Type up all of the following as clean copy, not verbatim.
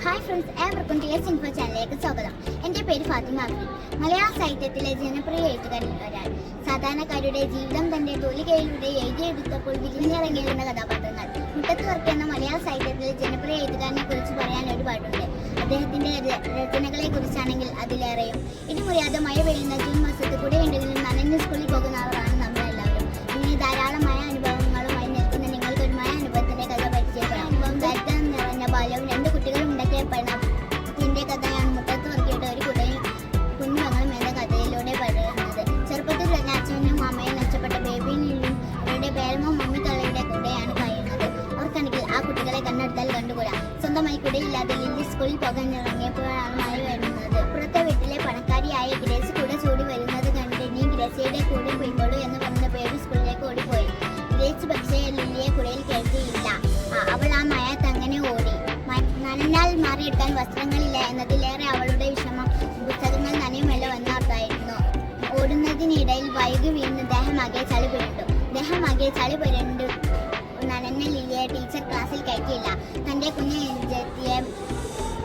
Hi friends, ഏവർക്കും TS info ചാനലിലേക്ക് സ്വാഗതം. എൻ്റെ പേര് ഫാത്തിമ അബ്ദുൽ. മലയാള സാഹിത്യത്തിലെ ജനപ്രിയ എഴുത്തുകാരിൽ ഒരാൾ. സാധാരണക്കാരുടെ ജീവിതം തന്റെ തൂലികയിലൂടെ എഴുതിയെടുത്തപ്പോൾ വിരിഞ്ഞിറങ്ങിയിരുന്ന കഥാപാത്രങ്ങൾ. മുട്ടത്ത് വർക്ക് എന്ന മലയാള സാഹിത്യത്തിലെ ജനപ്രിയ എഴുത്തുകാരനെ കുറിച്ച് പറയാൻ ഒരുപാടുണ്ട്. അദ്ദേഹത്തിന്റെ രചനകളെ കുറിച്ചാണെങ്കിൽ അതിലേറെയും. ഇടിമുറിയാതെ മഴ പെയ്യുന്ന ജൂൺ മാസത്തിൽ കൂടെ ഉണ്ടെങ്കിലും നനഞ്ഞ് സ്കൂളിൽ പോകുന്നവരാണ് നമ്മളെല്ലാവരും. ഇങ്ങനെ ധാരാളമായ അനുഭവങ്ങളുമായി നിൽക്കുന്ന നിങ്ങൾക്കൊരു മഴ അനുഭവത്തിന്റെ കഥ പരിചയപ്പെടാം. ദരിദ്രം നിറഞ്ഞ ബാല്യവും രണ്ട് കുട്ടികളും ഉണ്ടാക്കിയ പണത്തിന്റെ കഥയാണ് മുട്ടത്ത് വർക്കിയുടെ ഒരു കുഞ്ഞുമകളും എന്ന കഥയിലൂടെ പറയുന്നത്. ചെറുപ്പത്തിൽ തന്നെ അച്ഛനും അമ്മയും നഷ്ടപ്പെട്ട ബേബിയും അവരുടെ പേരമ്മ മമ്മി തള്ളയുടെ കൂടെയാണ് കഴിയുന്നത്. അവർക്കാണെങ്കിൽ ആ കുട്ടികളെ കണ്ണെടുത്താൽ കണ്ടുകൂടാ. സ്വന്തമായി കുടയില്ലാതെ ലില്ലി സ്കൂളിൽ പോകാൻ ഇറങ്ങിയപ്പോഴാണ് മഴ വരുന്നത്. പുറത്തെ വീട്ടിലെ പണക്കാരിയായ ഗ്രേസ് കൂടെ ചൂടി വരുന്നത് കണ്ട് നീ ഗ്രേസിയുടെ കൂടെ പോയിക്കോളൂ എന്ന് പറഞ്ഞ ബേബി സ്കൂളിലേക്ക് ഓടിപ്പോയി. ഗ്രേസ് പക്ഷേ ലില്ലിയെ കുടയിൽ കയറ്റിയില്ല. അവൾ ആ മഴയത്ത് അങ്ങനെ ഓടി. നനഞ്ഞാൽ മാറിയെടുക്കാൻ വസ്ത്രങ്ങളില്ല എന്നതിലേറെ അവളുടെ വിഷമം പുസ്തകങ്ങൾ നനയുമല്ലോ എന്നോർത്തായിരുന്നു. ഓടുന്നതിനിടയിൽ വൈകി വീണ് ദേഹമാകെ ചളി പുരണ്ടു നനഞ്ഞ ലില്ലിയെ ടീച്ചർ ക്ലാസ്സിൽ കയറ്റിയില്ല. തന്റെ കുഞ്ഞെത്തിയെ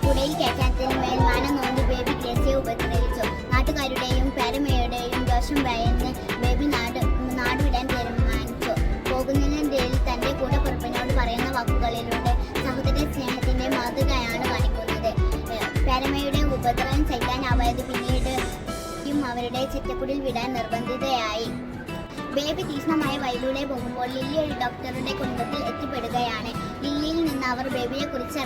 കുടയിൽ കയറ്റാത്തതിന് മേൽമാനം നോക്കി ബേബി ഗ്രേസിയെ ഉപദ്രവിച്ചു. നാട്ടുകാരുടെയും പേരമ്മയുടെയും ദോഷം ഭയന്ന് ബേബി നാടുവിടാൻ തീരുമാനിച്ചു. പോകുന്നതിനിടയിൽ തന്റെ കൂടപ്പിറപ്പിനോട് പറയുന്ന വാക്കുകളിലൂടെ സഹോദര സ്നേഹത്തിന്റെ മാതൃകയാണ് കാണിക്കുന്നത്. പേരമ്മയുടെ ഉപദ്രവം സഹിക്കാനാവാതെ പിന്നീട് അവരുടെ ചെറ്റക്കുടിൽ വിടാൻ നിർബന്ധിതയായി. ബേബി തീക്ഷ്ണമായ വഴിയിലൂടെ പോകുമ്പോൾ ലില്ലി ഒരു ഡോക്ടറുടെ കുടുംബത്തിൽ എത്തിപ്പെടുകയാണ്. ലില്ലിയിൽ നിന്ന് അവർ ബേബിയെ കുറിച്ച്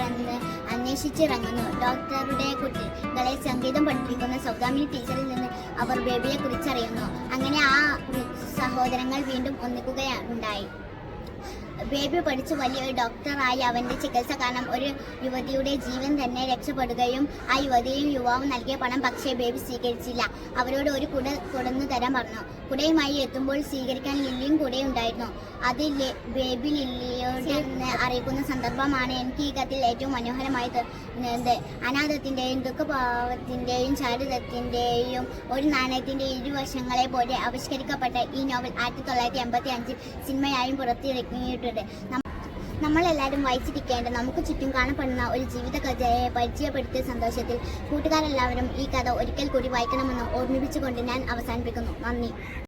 അന്വേഷിച്ചിറങ്ങുന്നു. ഡോക്ടറുടെ കുട്ടികളെ സംഗീതം പഠിപ്പിക്കുന്ന സൗദാമിനി ടീച്ചറിൽ നിന്ന് അവർ ബേബിയെ കുറിച്ചറിയുന്നു. അങ്ങനെ ആ സഹോദരങ്ങൾ വീണ്ടും ഒന്നിക്കുകയുണ്ടായി. ബേബി പഠിച്ച് വലിയൊരു ഡോക്ടറായി. അവന്റെ ചികിത്സ കാരണം ഒരു യുവതിയുടെ ജീവൻ തന്നെ രക്ഷപ്പെടുകയും ആ യുവതിയും യുവാവും നൽകിയ പണം പക്ഷേ ബേബി സ്വീകരിച്ചില്ല. അവരോട് ഒരു കുട കൊടുന്നു തരാൻ പറഞ്ഞു. കുടയുമായി എത്തുമ്പോൾ സ്വീകരിക്കാൻ ലില്ലിയും കൂടെ ഉണ്ടായിരുന്നു. അത് ബേബി ലില്ലിയോട് അറിയിക്കുന്ന സന്ദർഭമാണ് എനിക്ക് ഈ കഥയിൽ ഏറ്റവും മനോഹരമായി തോന്നുന്നത്. അനാഥത്തിന്റെയും ദുഃഖഭാവത്തിന്റെയും ചാരിത്രത്തിന്റെയും ഒരു നാണയത്തിന്റെ ഇരുവശങ്ങളെ പോലെ ആവിഷ്കരിക്കപ്പെട്ട ഈ നോവൽ 1985 സിനിമയായും പുറത്തിറങ്ങിയിട്ടുണ്ട്. നമ്മളെല്ലാവരും വായിച്ചിരിക്കേണ്ട, നമുക്ക് ചുറ്റും കാണപ്പെടുന്ന ഒരു ജീവിത കഥയെ പരിചയപ്പെടുത്തിയ സന്തോഷത്തിൽ കൂട്ടുകാരെല്ലാവരും ഈ കഥ ഒരിക്കൽ കൂടി വായിക്കണമെന്ന് ഓർമ്മിപ്പിച്ചുകൊണ്ട് ഞാൻ അവസാനിപ്പിക്കുന്നു. നന്ദി.